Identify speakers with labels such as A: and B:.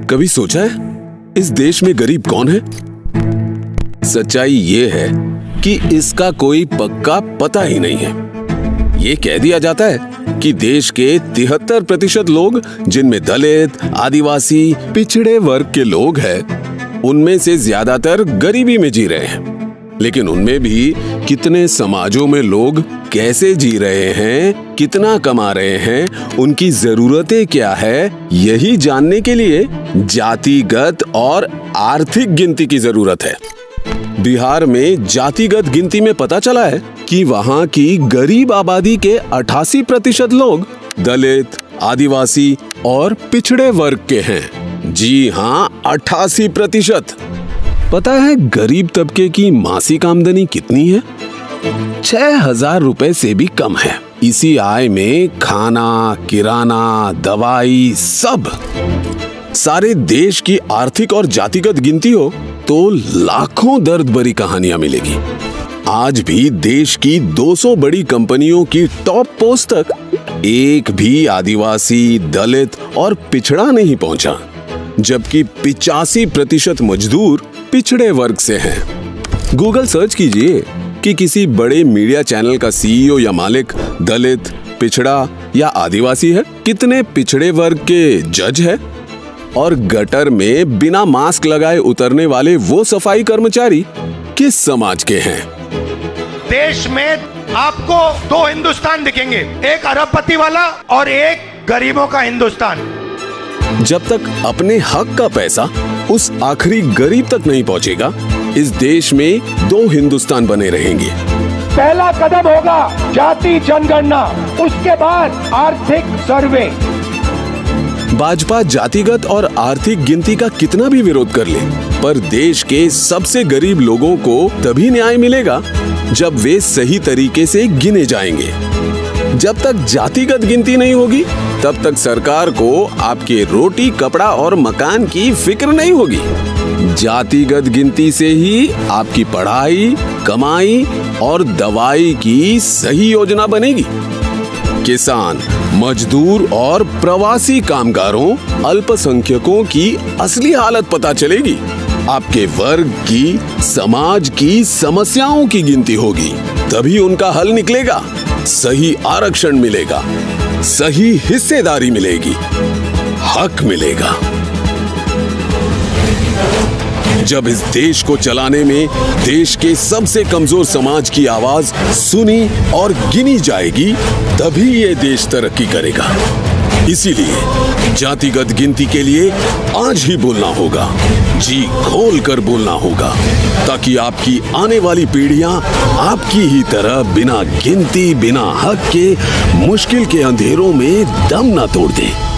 A: कभी सोचा है इस देश में गरीब कौन है? सच्चाई ये है कि इसका कोई पक्का पता ही नहीं है। ये कह दिया जाता है कि देश के 73% लोग, जिनमें दलित, आदिवासी, पिछड़े वर्ग के लोग हैं, उनमें से ज्यादातर गरीबी में जी रहे हैं। लेकिन उनमें भी कितने समाजों में लोग कैसे जी रहे हैं, कितना कमा रहे हैं, उनकी जरूरतें क्या है, यही जानने के लिए जातिगत और आर्थिक गिनती की जरूरत है। बिहार में जातिगत गिनती में पता चला है कि वहां की गरीब आबादी के 88% लोग दलित, आदिवासी और पिछड़े वर्ग के हैं। जी हाँ, 88%। पता है गरीब तबके की मासिक आमदनी कितनी है? 6,000 रुपए से भी कम है। इसी आय में खाना, किराना, दवाई सब। सारे देश की आर्थिक और जातिगत गिनती हो तो लाखों दर्द भरी कहानियां मिलेगी। आज भी देश की 200 बड़ी कंपनियों की टॉप पोस्ट तक एक भी आदिवासी, दलित और पिछड़ा नहीं पहुंचा, जबकि 85% मजदूर पिछड़े वर्ग से हैं। गूगल सर्च कीजिए कि किसी बड़े मीडिया चैनल का सीईओ या मालिक दलित, पिछड़ा या आदिवासी है। कितने पिछड़े वर्ग के जज है और गटर में बिना मास्क लगाए उतरने वाले वो सफाई कर्मचारी किस समाज के हैं?
B: देश में आपको 2 हिंदुस्तान दिखेंगे, एक अरबपति वाला और एक गरीबों का हिंदुस्तान।
A: जब तक अपने हक का पैसा उस आखिरी गरीब तक नहीं पहुंचेगा, इस देश में 2 हिंदुस्तान बने रहेंगे।
B: पहला कदम होगा जाति जनगणना, उसके बाद आर्थिक सर्वे।
A: भाजपा जातिगत और आर्थिक गिनती का कितना भी विरोध कर ले, पर देश के सबसे गरीब लोगों को तभी न्याय मिलेगा जब वे सही तरीके से गिने जाएंगे। जब तक जातिगत गिनती नहीं होगी, तब तक सरकार को आपके रोटी, कपड़ा और मकान की फिक्र नहीं होगी। जातिगत गिनती से ही आपकी पढ़ाई, कमाई और दवाई की सही योजना बनेगी। किसान, मजदूर और प्रवासी कामगारों, अल्पसंख्यकों की असली हालत पता चलेगी। आपके वर्ग की, समाज की समस्याओं की गिनती होगी, तभी उनका हल निकलेगा। सही आरक्षण मिलेगा, सही हिस्सेदारी मिलेगी, हक मिलेगा। जब इस देश को चलाने में देश के सबसे कमजोर समाज की आवाज सुनी और गिनी जाएगी, तभी ये देश तरक्की करेगा। इसीलिए जातिगत गिनती के लिए आज ही बोलना होगा, जी खोल कर बोलना होगा, ताकि आपकी आने वाली पीढ़ियां आपकी ही तरह बिना गिनती, बिना हक के मुश्किल के अंधेरों में दम न तोड़ दें।